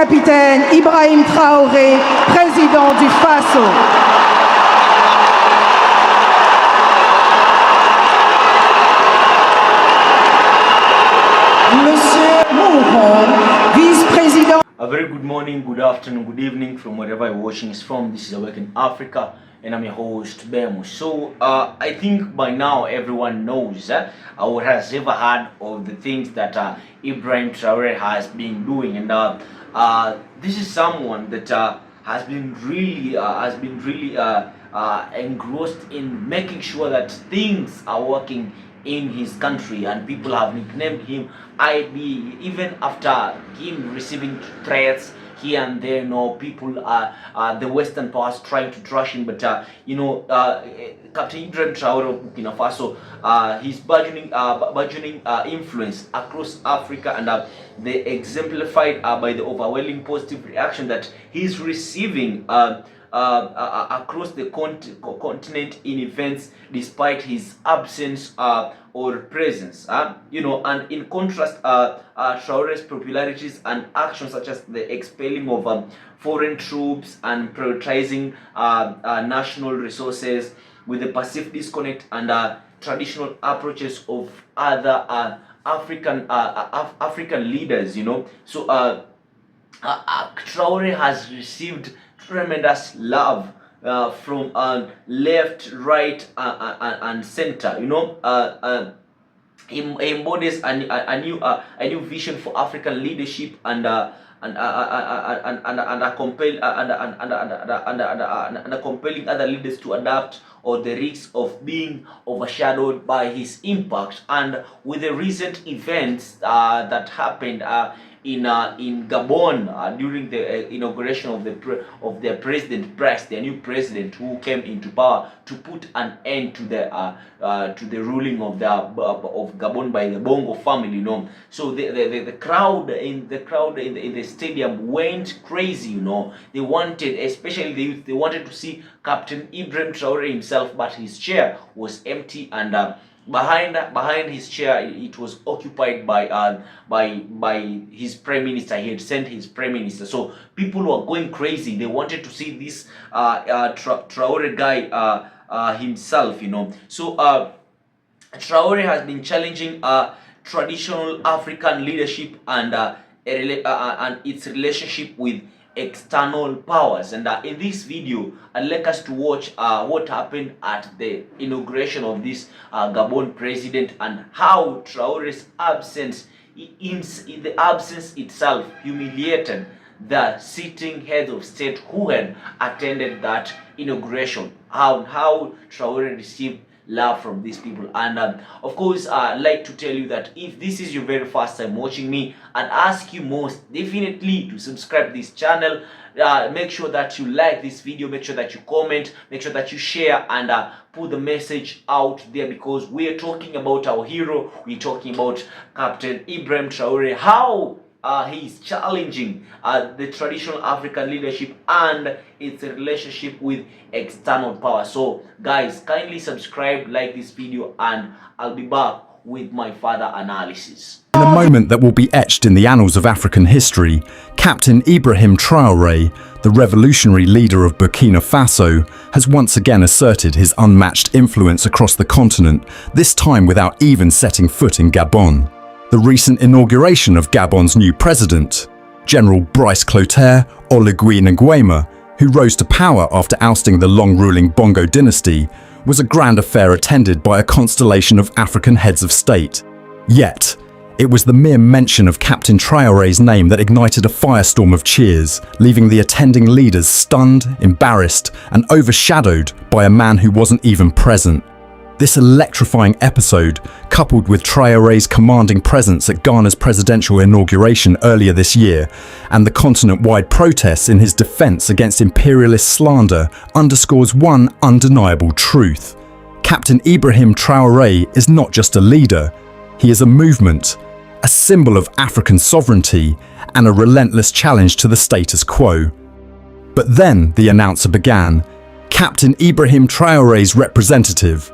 capitaine Ibrahim Traoré, président du Faso. Monsieur Mouron, vice-président. A very good morning, good afternoon, good evening from wherever you're watching us from. This is Awaken Africa, and I'm your host, Bemu. So, I think by now everyone knows or has ever heard of the things that Ibrahim Traoré has been doing, and this is someone that has been really engrossed in making sure that things are working in his country, and people have nicknamed him IB even after him receiving threats here and there. People the Western powers trying to trash him, but Captain Ibrahim Traoré of Burkina Faso, his burgeoning influence across Africa, and they exemplified by the overwhelming positive reaction that he's receiving across the continent in events despite his absence or presence. And in contrast, Traoré's popularities and actions such as the expelling of foreign troops and prioritizing national resources with the passive disconnect and traditional approaches of other African leaders. So Traoré has received tremendous love from left, right, and center. He embodies a new vision for African leadership and compelling other leaders to adapt or the risk of being overshadowed by his impact. And with the recent events that happened in Gabon during the inauguration of their president, their new president who came into power to put an end to the ruling of Gabon by the Bongo family. So the crowd in the stadium went crazy. They wanted, especially the youth, they wanted to see Captain Ibrahim Traoré himself, but his chair was empty, and behind his chair it was occupied by his prime minister. He had sent his prime minister, so people were going crazy. They wanted to see this Traoré guy himself. So Traoré has been challenging traditional African leadership and its relationship with external powers. And in this video, I'd like us to watch what happened at the inauguration of this Gabon president, and how Traoré's absence, in the absence itself, humiliated the sitting heads of state who had attended that inauguration. How Traoré received love from these people. And of course, I'd like to tell you that if this is your very first time watching me, and ask you most definitely to subscribe this channel. Make sure that you like this video, make sure that you comment, make sure that you share, and put the message out there, because we are talking about our hero. We're talking about Captain Ibrahim Traoré, how he is challenging the traditional African leadership and its relationship with external power. So guys, kindly subscribe, like this video, and I'll be back with my further analysis. In a moment that will be etched in the annals of African history, Captain Ibrahim Traoré, the revolutionary leader of Burkina Faso, has once again asserted his unmatched influence across the continent, this time without even setting foot in Gabon. The recent inauguration of Gabon's new president, General Brice Clotaire Oligui Nguema, who rose to power after ousting the long-ruling Bongo dynasty, was a grand affair attended by a constellation of African heads of state. Yet, it was the mere mention of Captain Traoré's name that ignited a firestorm of cheers, leaving the attending leaders stunned, embarrassed, and overshadowed by a man who wasn't even present. This electrifying episode, coupled with Traoré's commanding presence at Ghana's presidential inauguration earlier this year, and the continent-wide protests in his defense against imperialist slander, underscores one undeniable truth. Captain Ibrahim Traoré is not just a leader, he is a movement, a symbol of African sovereignty, and a relentless challenge to the status quo. But then the announcer began, Captain Ibrahim Traoré's representative.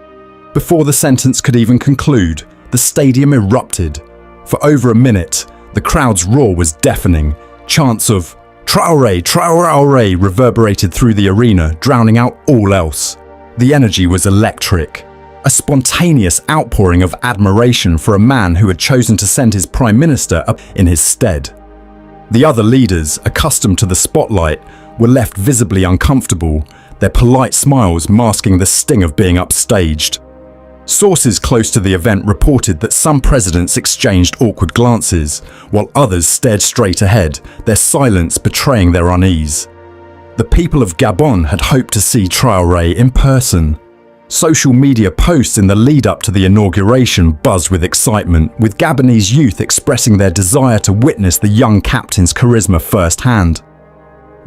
Before the sentence could even conclude, the stadium erupted. For over a minute, the crowd's roar was deafening, Chants of "Traoré, Traoré" reverberated through the arena, drowning out all else. The energy was electric. A spontaneous outpouring of admiration for a man who had chosen to send his prime minister up in his stead. The other leaders, accustomed to the spotlight, were left visibly uncomfortable, their polite smiles masking the sting of being upstaged. Sources close to the event reported that some presidents exchanged awkward glances, while others stared straight ahead, their silence betraying their unease. The people of Gabon had hoped to see Traoré in person. Social media posts in the lead-up to the inauguration buzzed with excitement, with Gabonese youth expressing their desire to witness the young captain's charisma firsthand.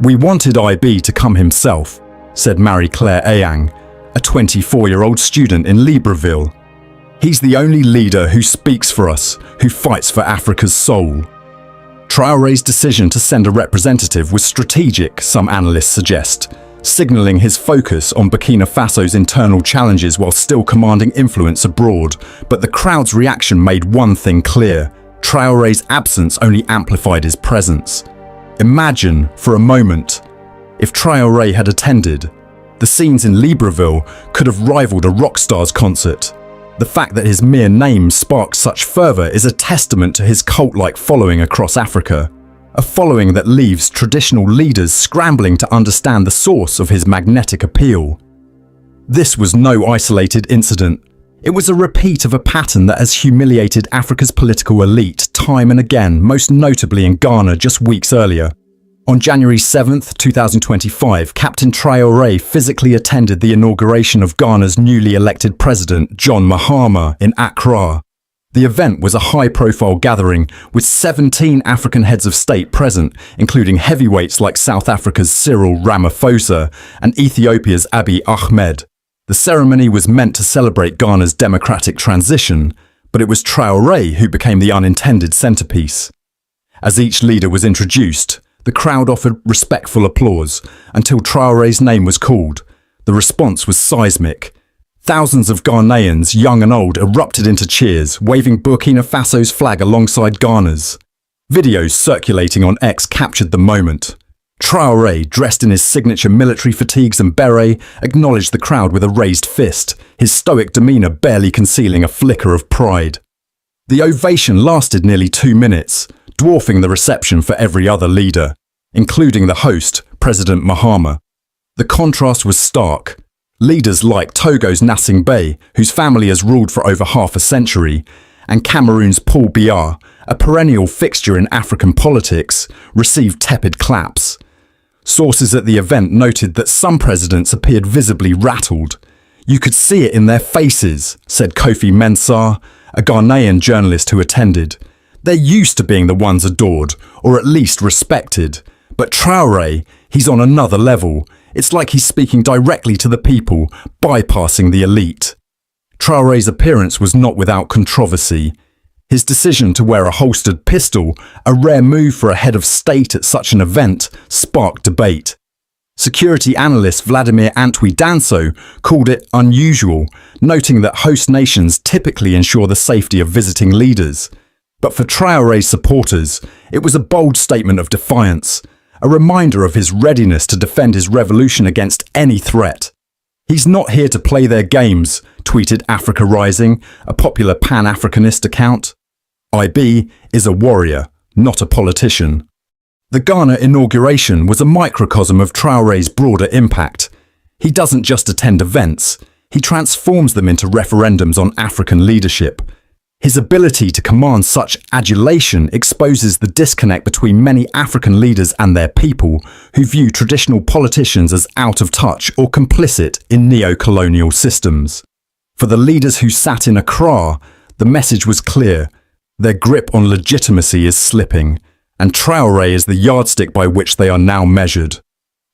"We wanted IB to come himself," said Marie-Claire Ayang, a 24-year-old student in Libreville. "He's the only leader who speaks for us, who fights for Africa's soul." Traoré's decision to send a representative was strategic, some analysts suggest, signalling his focus on Burkina Faso's internal challenges while still commanding influence abroad. But the crowd's reaction made one thing clear: Traoré's absence only amplified his presence. Imagine, for a moment, if Traoré had attended. The scenes in Libreville could have rivaled a rock star's concert. The fact that his mere name sparked such fervour is a testament to his cult-like following across Africa. A following that leaves traditional leaders scrambling to understand the source of his magnetic appeal. This was no isolated incident. It was a repeat of a pattern that has humiliated Africa's political elite time and again, most notably in Ghana just weeks earlier. On January 7th, 2025, Captain Traoré physically attended the inauguration of Ghana's newly elected president, John Mahama, in Accra. The event was a high-profile gathering with 17 African heads of state present, including heavyweights like South Africa's Cyril Ramaphosa and Ethiopia's Abiy Ahmed. The ceremony was meant to celebrate Ghana's democratic transition, but it was Traoré who became the unintended centerpiece. As each leader was introduced, the crowd offered respectful applause until Traoré's name was called. The response was seismic. Thousands of Ghanaians, young and old, erupted into cheers, waving Burkina Faso's flag alongside Ghana's. Videos circulating on X captured the moment. Traoré, dressed in his signature military fatigues and beret, acknowledged the crowd with a raised fist, his stoic demeanour barely concealing a flicker of pride. The ovation lasted nearly 2 minutes, dwarfing the reception for every other leader, including the host, President Mahama. The contrast was stark. Leaders like Togo's Nassing Bey, whose family has ruled for over half a century, and Cameroon's Paul Biya, a perennial fixture in African politics, received tepid claps. Sources at the event noted that some presidents appeared visibly rattled. "You could see it in their faces," said Kofi Mensah, a Ghanaian journalist who attended. "They're used to being the ones adored, or at least respected. But Traoré, he's on another level. It's like he's speaking directly to the people, bypassing the elite." Traoré's appearance was not without controversy. His decision to wear a holstered pistol, a rare move for a head of state at such an event, sparked debate. Security analyst Vladimir Antwi Danso called it unusual, noting that host nations typically ensure the safety of visiting leaders. But for Traoré's supporters, it was a bold statement of defiance, a reminder of his readiness to defend his revolution against any threat. "He's not here to play their games," tweeted Africa Rising, a popular Pan-Africanist account. IB is a warrior, not a politician. The Ghana inauguration was a microcosm of Traoré's broader impact. He doesn't just attend events, he transforms them into referendums on African leadership. His ability to command such adulation exposes the disconnect between many African leaders and their people, who view traditional politicians as out of touch or complicit in neo-colonial systems. For the leaders who sat in Accra, the message was clear: their grip on legitimacy is slipping, and Traoré is the yardstick by which they are now measured.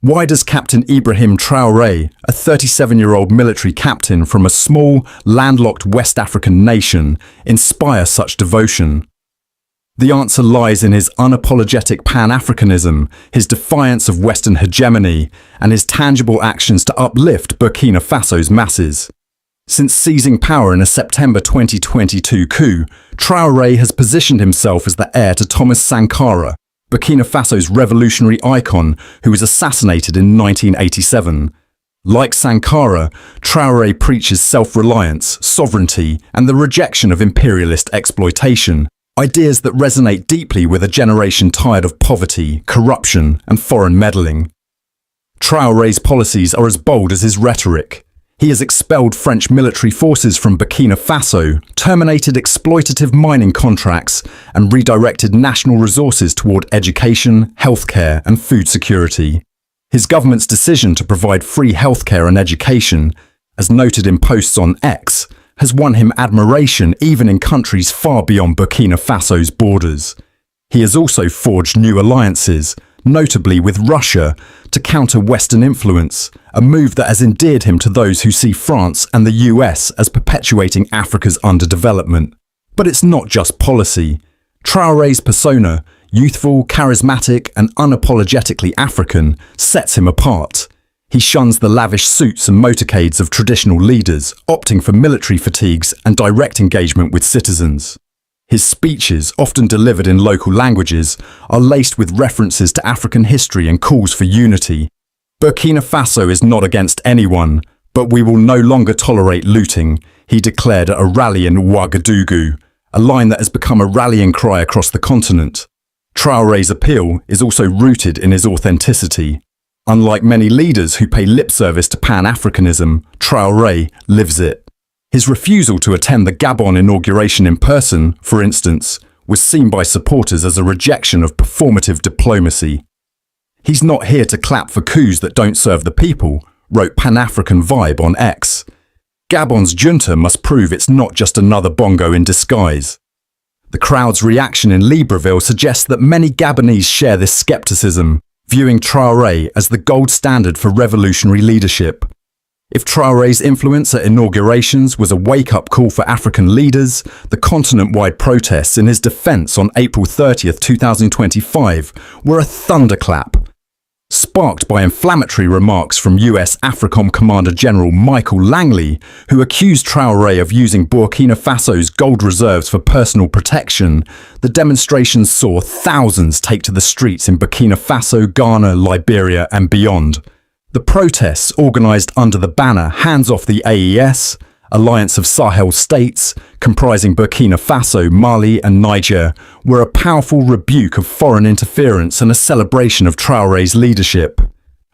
Why does Captain Ibrahim Traoré, a 37-year-old military captain from a small, landlocked West African nation, inspire such devotion? The answer lies in his unapologetic Pan-Africanism, his defiance of Western hegemony, and his tangible actions to uplift Burkina Faso's masses. Since seizing power in a September 2022 coup, Traoré has positioned himself as the heir to Thomas Sankara, Burkina Faso's revolutionary icon who was assassinated in 1987. Like Sankara, Traoré preaches self-reliance, sovereignty, and the rejection of imperialist exploitation, ideas that resonate deeply with a generation tired of poverty, corruption, and foreign meddling. Traoré's policies are as bold as his rhetoric. He has expelled French military forces from Burkina Faso, terminated exploitative mining contracts, and redirected national resources toward education, healthcare, and food security. His government's decision to provide free healthcare and education, as noted in posts on X, has won him admiration even in countries far beyond Burkina Faso's borders. He has also forged new alliances, notably with Russia, to counter Western influence, a move that has endeared him to those who see France and the US as perpetuating Africa's underdevelopment. But it's not just policy. Traoré's persona, youthful, charismatic, and unapologetically African, sets him apart. He shuns the lavish suits and motorcades of traditional leaders, opting for military fatigues and direct engagement with citizens. His speeches, often delivered in local languages, are laced with references to African history and calls for unity. Burkina Faso is not against anyone, but we will no longer tolerate looting, he declared at a rally in Ouagadougou, a line that has become a rallying cry across the continent. Traoré's appeal is also rooted in his authenticity. Unlike many leaders who pay lip service to Pan-Africanism, Traoré lives it. His refusal to attend the Gabon inauguration in person, for instance, was seen by supporters as a rejection of performative diplomacy. He's not here to clap for coups that don't serve the people, wrote Pan-African Vibe on X. Gabon's junta must prove it's not just another bongo in disguise. The crowd's reaction in Libreville suggests that many Gabonese share this skepticism, viewing Traoré as the gold standard for revolutionary leadership. If Traoré's influence at inaugurations was a wake-up call for African leaders, the continent-wide protests in his defense on April 30, 2025 were a thunderclap. Sparked by inflammatory remarks from US AFRICOM Commander General Michael Langley, who accused Traoré of using Burkina Faso's gold reserves for personal protection, the demonstrations saw thousands take to the streets in Burkina Faso, Ghana, Liberia, and beyond. The protests, organised under the banner Hands Off the AES, Alliance of Sahel States, comprising Burkina Faso, Mali and Niger, were a powerful rebuke of foreign interference and a celebration of Traoré's leadership.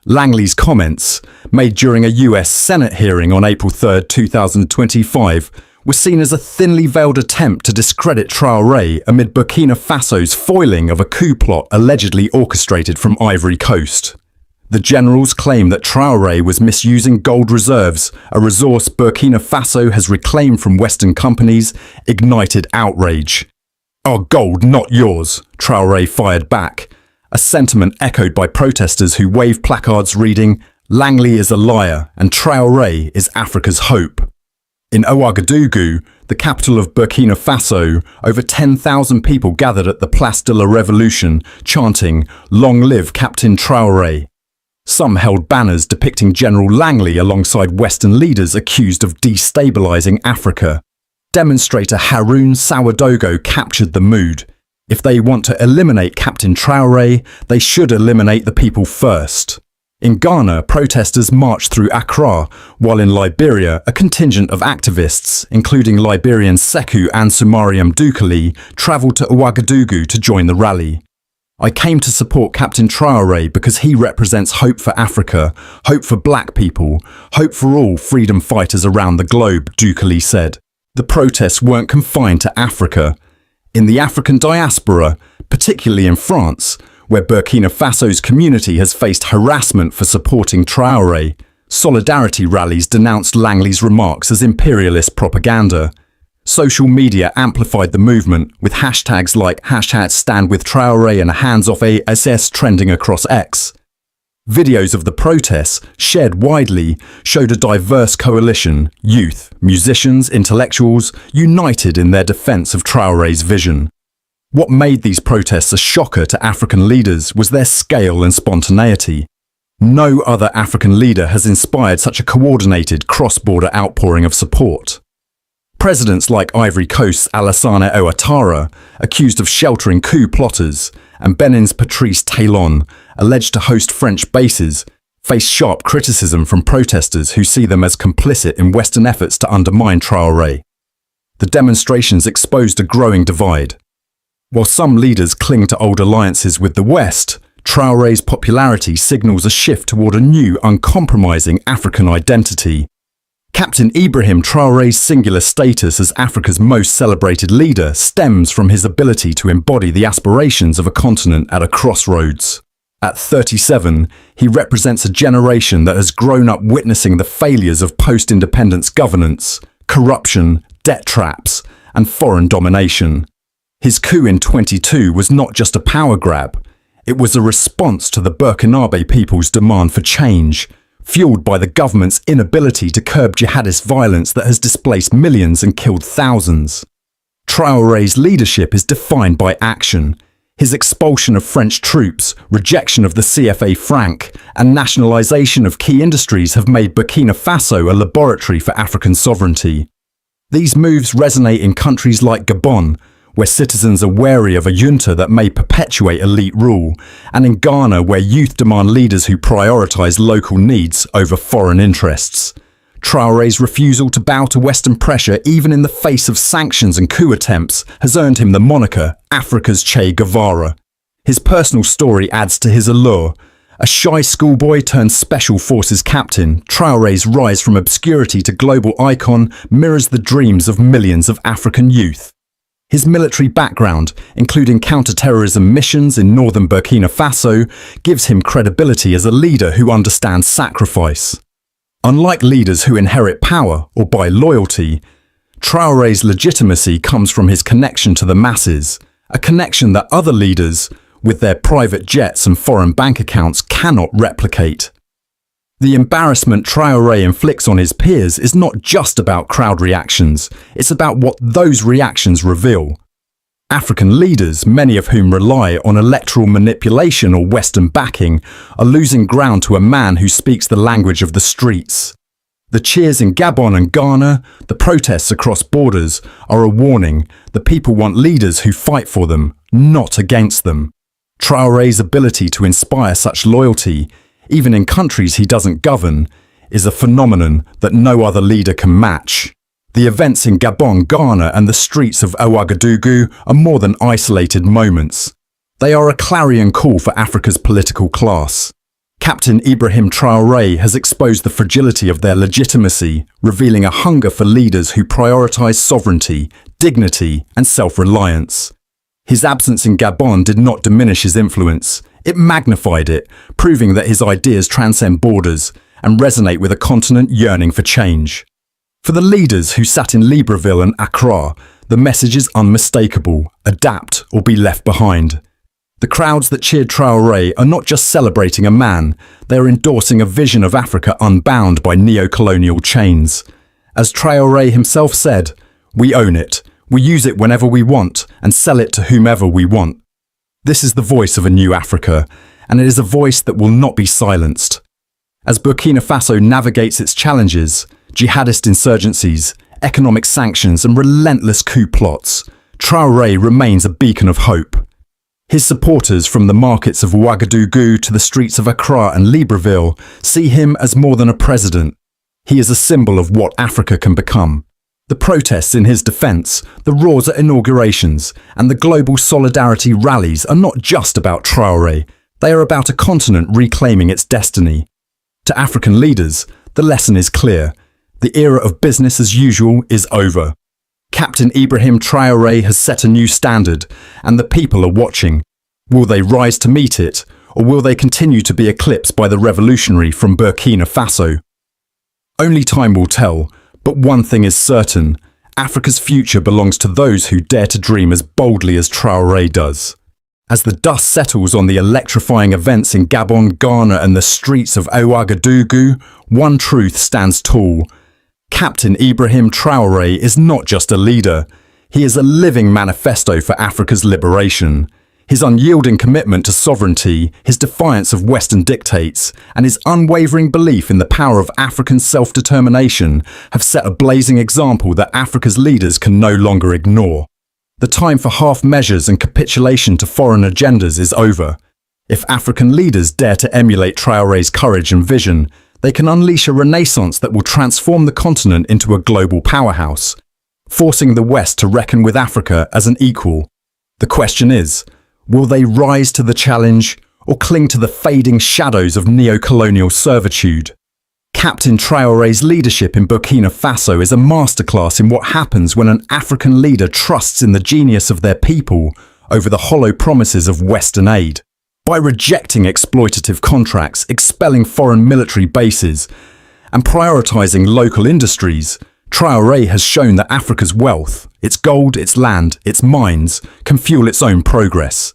Langley's comments, made during a US Senate hearing on April 3, 2025, were seen as a thinly veiled attempt to discredit Traoré amid Burkina Faso's foiling of a coup plot allegedly orchestrated from Ivory Coast. The generals claim that Traoré was misusing gold reserves, a resource Burkina Faso has reclaimed from Western companies, ignited outrage. "Our gold, not yours," Traoré fired back, a sentiment echoed by protesters who waved placards reading, "Langley is a liar and Traoré is Africa's hope." In Ouagadougou, the capital of Burkina Faso, over 10,000 people gathered at the Place de la Révolution, chanting, "Long live Captain Traoré." Some held banners depicting General Langley alongside Western leaders accused of destabilizing Africa. Demonstrator Haroun Sawadogo captured the mood. If they want to eliminate Captain Traoré, they should eliminate the people first. In Ghana, protesters marched through Accra, while in Liberia, a contingent of activists, including Liberian Sekou Ansumariam Dukali, travelled to Ouagadougou to join the rally. "I came to support Captain Traoré because he represents hope for Africa, hope for black people, hope for all freedom fighters around the globe," Dukali said. The protests weren't confined to Africa. In the African diaspora, particularly in France, where Burkina Faso's community has faced harassment for supporting Traoré, solidarity rallies denounced Langley's remarks as imperialist propaganda. Social media amplified the movement, with hashtags like #StandWithTraoré and HandsOffASS trending across X. Videos of the protests, shared widely, showed a diverse coalition, youth, musicians, intellectuals, united in their defense of Traoré's vision. What made these protests a shocker to African leaders was their scale and spontaneity. No other African leader has inspired such a coordinated cross-border outpouring of support. Presidents like Ivory Coast's Alassane Ouattara, accused of sheltering coup plotters, and Benin's Patrice Talon, alleged to host French bases, face sharp criticism from protesters who see them as complicit in Western efforts to undermine Traoré. The demonstrations exposed a growing divide. While some leaders cling to old alliances with the West, Traoré's popularity signals a shift toward a new, uncompromising African identity. Captain Ibrahim Traoré's singular status as Africa's most celebrated leader stems from his ability to embody the aspirations of a continent at a crossroads. At 37, he represents a generation that has grown up witnessing the failures of post-independence governance, corruption, debt traps, and foreign domination. His coup in 22 was not just a power grab. It was a response to the Burkinabe people's demand for change, fueled by the government's inability to curb jihadist violence that has displaced millions and killed thousands. Traoré's leadership is defined by action. His expulsion of French troops, rejection of the CFA franc, and nationalisation of key industries have made Burkina Faso a laboratory for African sovereignty. These moves resonate in countries like Gabon, where citizens are wary of a junta that may perpetuate elite rule, and in Ghana, where youth demand leaders who prioritise local needs over foreign interests. Traoré's refusal to bow to Western pressure, even in the face of sanctions and coup attempts, has earned him the moniker Africa's Che Guevara. His personal story adds to his allure. A shy schoolboy turned special forces captain, Traoré's rise from obscurity to global icon mirrors the dreams of millions of African youth. His military background, including counter-terrorism missions in northern Burkina Faso, gives him credibility as a leader who understands sacrifice. Unlike leaders who inherit power or buy loyalty, Traoré's legitimacy comes from his connection to the masses, a connection that other leaders, with their private jets and foreign bank accounts, cannot replicate. The embarrassment Traoré inflicts on his peers is not just about crowd reactions, it's about what those reactions reveal. African leaders, many of whom rely on electoral manipulation or Western backing, are losing ground to a man who speaks the language of the streets. The cheers in Gabon and Ghana, the protests across borders, are a warning. The people want leaders who fight for them, not against them. Traoré's ability to inspire such loyalty, even in countries he doesn't govern, is a phenomenon that no other leader can match. The events in Gabon, Ghana, and the streets of Ouagadougou are more than isolated moments. They are a clarion call for Africa's political class. Captain Ibrahim Traoré has exposed the fragility of their legitimacy, revealing a hunger for leaders who prioritise sovereignty, dignity, and self-reliance. His absence in Gabon did not diminish his influence. It magnified it, proving that his ideas transcend borders and resonate with a continent yearning for change. For the leaders who sat in Libreville and Accra, the message is unmistakable: adapt or be left behind. The crowds that cheered Traoré are not just celebrating a man, they are endorsing a vision of Africa unbound by neo-colonial chains. As Traoré himself said, "We own it, we use it whenever we want and sell it to whomever we want." This is the voice of a new Africa, and it is a voice that will not be silenced. As Burkina Faso navigates its challenges, jihadist insurgencies, economic sanctions, and relentless coup plots, Traoré remains a beacon of hope. His supporters, from the markets of Ouagadougou to the streets of Accra and Libreville, see him as more than a president. He is a symbol of what Africa can become. The protests in his defence, the roars at inaugurations, and the global solidarity rallies are not just about Traoré. They are about a continent reclaiming its destiny. To African leaders, the lesson is clear. The era of business as usual is over. Captain Ibrahim Traoré has set a new standard, and the people are watching. Will they rise to meet it, or will they continue to be eclipsed by the revolutionary from Burkina Faso? Only time will tell. But one thing is certain: Africa's future belongs to those who dare to dream as boldly as Traoré does. As the dust settles on the electrifying events in Gabon, Ghana, and the streets of Ouagadougou, one truth stands tall. Captain Ibrahim Traoré is not just a leader. He is a living manifesto for Africa's liberation. His unyielding commitment to sovereignty, his defiance of Western dictates, and his unwavering belief in the power of African self-determination have set a blazing example that Africa's leaders can no longer ignore. The time for half measures and capitulation to foreign agendas is over. If African leaders dare to emulate Traoré's courage and vision, they can unleash a renaissance that will transform the continent into a global powerhouse, forcing the West to reckon with Africa as an equal. The question is, will they rise to the challenge or cling to the fading shadows of neo-colonial servitude? Captain Traoré's leadership in Burkina Faso is a masterclass in what happens when an African leader trusts in the genius of their people over the hollow promises of Western aid. By rejecting exploitative contracts, expelling foreign military bases, and prioritizing local industries, Traoré has shown that Africa's wealth, its gold, its land, its mines, can fuel its own progress.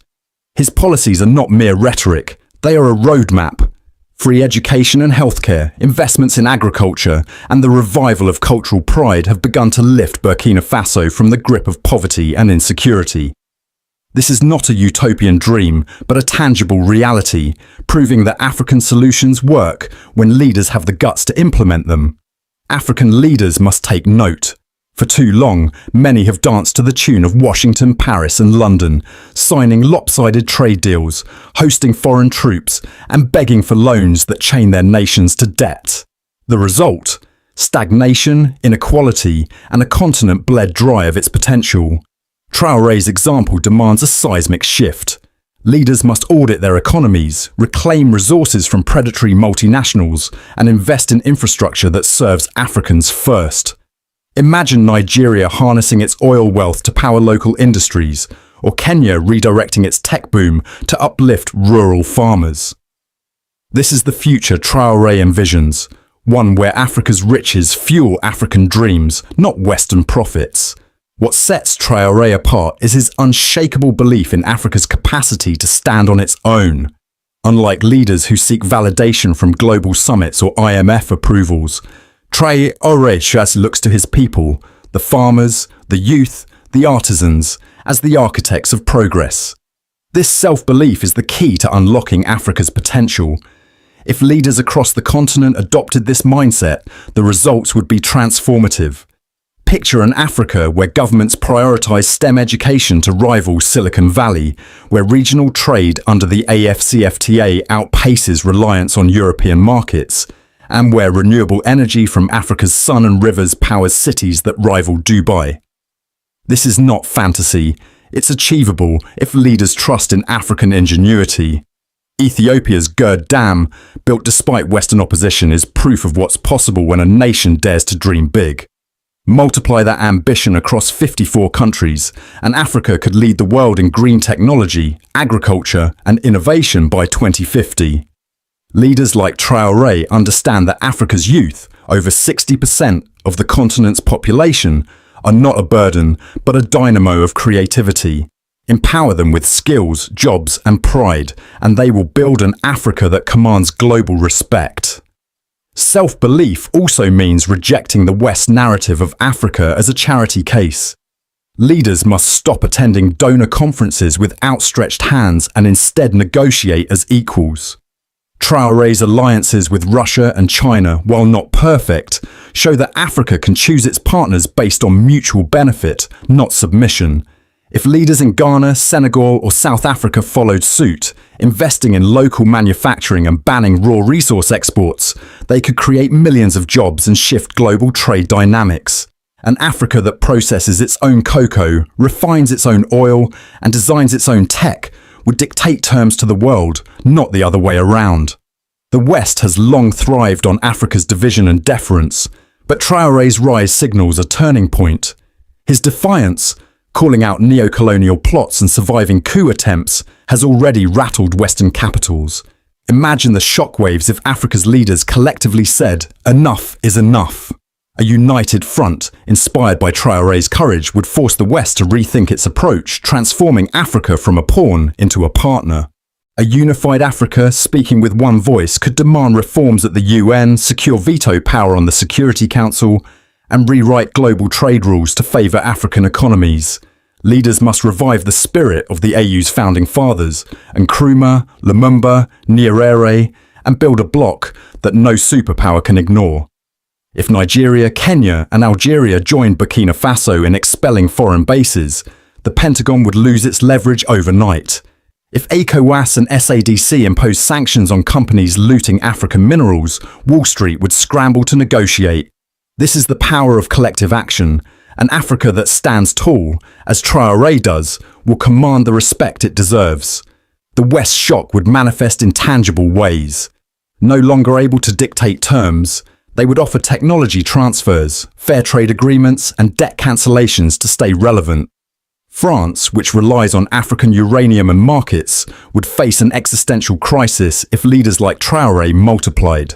His policies are not mere rhetoric, they are a roadmap. Free education and healthcare, investments in agriculture, and the revival of cultural pride have begun to lift Burkina Faso from the grip of poverty and insecurity. This is not a utopian dream, but a tangible reality, proving that African solutions work when leaders have the guts to implement them. African leaders must take note. For too long, many have danced to the tune of Washington, Paris, and London, signing lopsided trade deals, hosting foreign troops, and begging for loans that chain their nations to debt. The result? Stagnation, inequality, and a continent bled dry of its potential. Traoré's example demands a seismic shift. Leaders must audit their economies, reclaim resources from predatory multinationals, and invest in infrastructure that serves Africans first. Imagine Nigeria harnessing its oil wealth to power local industries, or Kenya redirecting its tech boom to uplift rural farmers. This is the future Traoré envisions, one where Africa's riches fuel African dreams, not Western profits. What sets Traoré apart is his unshakable belief in Africa's capacity to stand on its own. Unlike leaders who seek validation from global summits or IMF approvals, Traoré just looks to his people, the farmers, the youth, the artisans, as the architects of progress. This self-belief is the key to unlocking Africa's potential. If leaders across the continent adopted this mindset, the results would be transformative. Picture an Africa where governments prioritize STEM education to rival Silicon Valley, where regional trade under the AfCFTA outpaces reliance on European markets, and where renewable energy from Africa's sun and rivers powers cities that rival Dubai. This is not fantasy, it's achievable if leaders trust in African ingenuity. Ethiopia's Gerd Dam, built despite Western opposition, is proof of what's possible when a nation dares to dream big. Multiply that ambition across 54 countries, and Africa could lead the world in green technology, agriculture, and innovation by 2050. Leaders like Traoré understand that Africa's youth, over 60% of the continent's population, are not a burden, but a dynamo of creativity. Empower them with skills, jobs, and pride, and they will build an Africa that commands global respect. Self-belief also means rejecting the West narrative of Africa as a charity case. Leaders must stop attending donor conferences with outstretched hands and instead negotiate as equals. Traoré's alliances with Russia and China, while not perfect, show that Africa can choose its partners based on mutual benefit, not submission. If leaders in Ghana, Senegal, or South Africa followed suit, investing in local manufacturing and banning raw resource exports, they could create millions of jobs and shift global trade dynamics. An Africa that processes its own cocoa, refines its own oil, and designs its own tech would dictate terms to the world, not the other way around. The West has long thrived on Africa's division and deference, but Traoré's rise signals a turning point. His defiance, calling out neo-colonial plots and surviving coup attempts, has already rattled Western capitals. Imagine the shockwaves if Africa's leaders collectively said, "Enough is enough." A united front, inspired by Traoré's courage, would force the West to rethink its approach, transforming Africa from a pawn into a partner. A unified Africa, speaking with one voice, could demand reforms at the UN, secure veto power on the Security Council, and rewrite global trade rules to favour African economies. Leaders must revive the spirit of the AU's founding fathers, Nkrumah, Lumumba, Nyerere, and build a bloc that no superpower can ignore. If Nigeria, Kenya, and Algeria joined Burkina Faso in expelling foreign bases, the Pentagon would lose its leverage overnight. If ECOWAS and SADC impose sanctions on companies looting African minerals, Wall Street would scramble to negotiate. This is the power of collective action. An Africa that stands tall, as Traoré does, will command the respect it deserves. The West's shock would manifest in tangible ways. No longer able to dictate terms, they would offer technology transfers, fair trade agreements, and debt cancellations to stay relevant. France, which relies on African uranium and markets, would face an existential crisis if leaders like Traoré multiplied.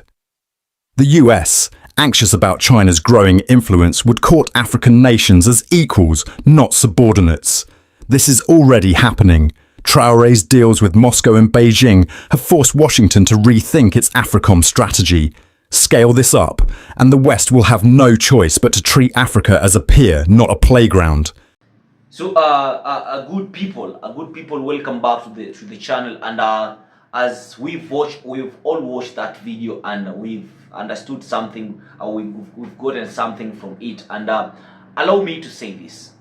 The US, anxious about China's growing influence, would court African nations as equals, not subordinates. This is already happening. Traoré's deals with Moscow and Beijing have forced Washington to rethink its AFRICOM strategy. Scale this up, and the West will have no choice but to treat Africa as a peer, not a playground. So, a good people, welcome back to the channel. And as we've all watched that video, and we've understood something, we've gotten something from it. And allow me to say this: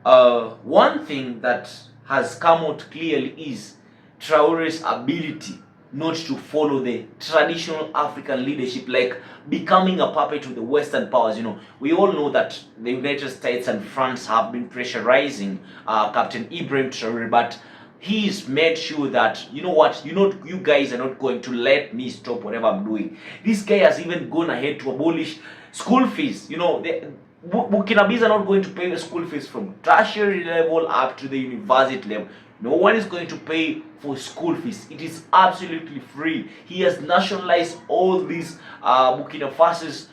one thing that has come out clearly is Traoré's ability not to follow the traditional African leadership, like becoming a puppet to the Western powers. We all know that the United States and France have been pressurizing Captain Ibrahim Traoré, but he's made sure that, you guys are not going to let me stop whatever I'm doing. This guy has even gone ahead to abolish school fees. Burkinabes are not going to pay the school fees from tertiary level up to the university level. No one is going to pay for school fees. It is absolutely free. He has nationalized all these Burkina Faso's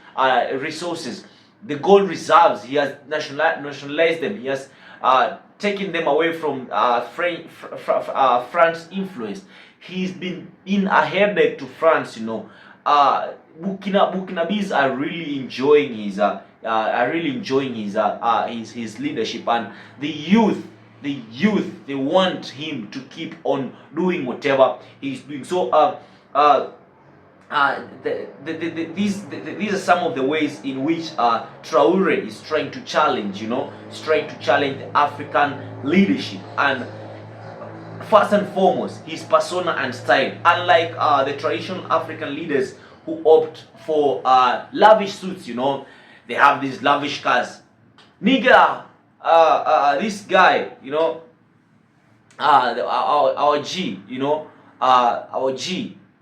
resources. The gold reserves, he has nationalized them. He has taken them away from France's influence. He's been in a headache to France. Burkinabes are really enjoying his leadership, and the youth, they want him to keep on doing whatever he's doing. So these are some of the ways in which Traoré is trying to challenge, the African leadership. And first and foremost, his persona and style. Unlike the traditional African leaders who opt for lavish suits, they have these lavish cars. Nigga, this guy, our G,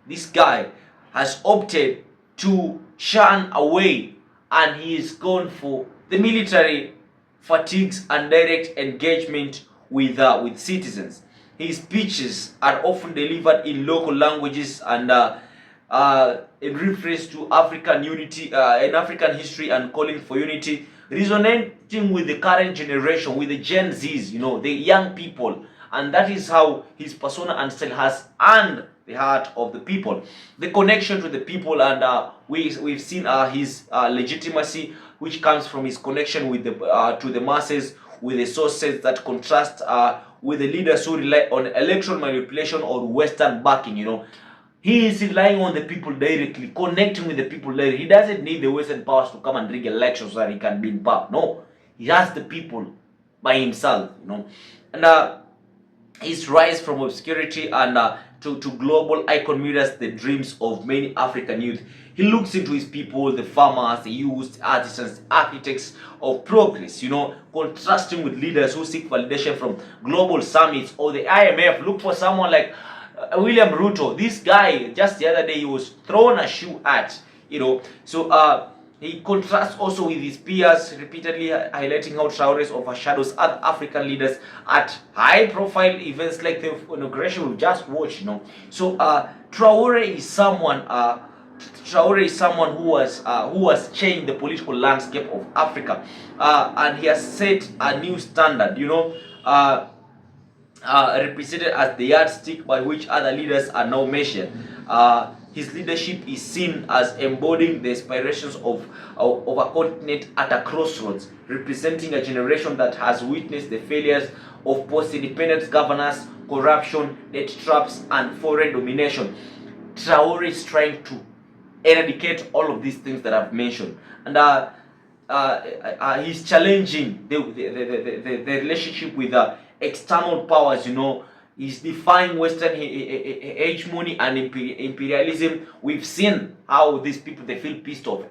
this guy has opted to shun away, and he is gone for the military fatigues and direct engagement with citizens. His speeches are often delivered in local languages and in reference to African unity, in African history, and calling for unity, resonating with the current generation, with the Gen Zs, the young people. And that is how his persona and style has earned the heart of the people, the connection to the people. And we've seen his legitimacy, which comes from his connection with to the masses, with the sources that contrast with the leaders who rely on electoral manipulation or Western backing. He is relying on the people directly, connecting with the people directly. He doesn't need the Western powers to come and rig elections so that he can be in power. No, he has the people by himself, And his rise from obscurity and to global icon mirrors the dreams of many African youth. He looks into his people, the farmers, the youth, artisans, architects of progress, contrasting with leaders who seek validation from global summits or the IMF. Look for someone like William Ruto. This guy, just the other day, he was thrown a shoe at, So he contrasts also with his peers, repeatedly highlighting how Traoré overshadows other African leaders at high-profile events like the inauguration we've just watched. So Traoré is someone who has changed the political landscape of Africa, and he has set a new standard. Represented as the yardstick by which other leaders are now measured. His leadership is seen as embodying the aspirations of a continent at a crossroads, representing a generation that has witnessed the failures of post-independence governance, corruption, debt traps, and foreign domination. Traoré is trying to eradicate all of these things that I've mentioned. And he's challenging the relationship with external powers, you know. He's defying Western hegemony and imperialism. We've seen how these people, they feel pissed off.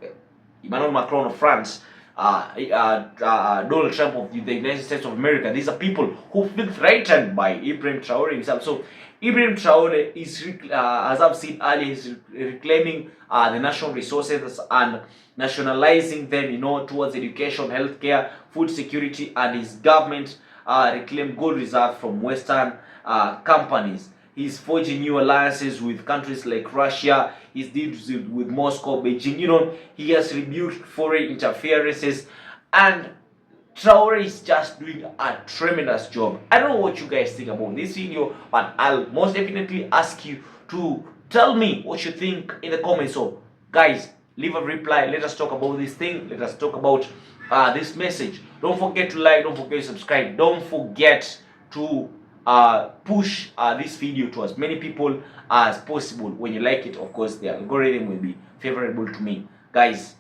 Emmanuel Macron of France, Donald Trump of the United States of America. These are people who feel threatened by Ibrahim Traoré himself. So Ibrahim Traoré is, as I've seen earlier, is reclaiming the national resources and nationalizing them, you know, towards education, healthcare, food security, and his government reclaim gold reserves from Western companies. He's forging new alliances with countries like Russia. He's deals with Moscow, Beijing. You know, he has rebuked foreign interferences, and Traoré is just doing a tremendous job. I don't know what you guys think about this video, but I'll most definitely ask you to tell me what you think in the comments. So, guys, leave a reply. Let us talk about this thing. Let us talk about this message. Don't forget to like. Don't forget to subscribe. Don't forget to push this video to as many people as possible. When you like it, of course, the algorithm will be favorable to me. Guys,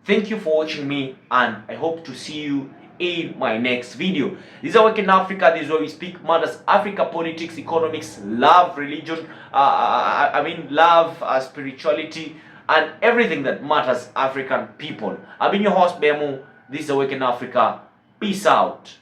thank you for watching me, and I hope to see you in my next video. This is Awaken Africa. This is where we speak matters Africa, politics, economics, love, religion, love, spirituality, and everything that matters African people. I've been your host, Bemu. This is Awaken Africa. Peace out.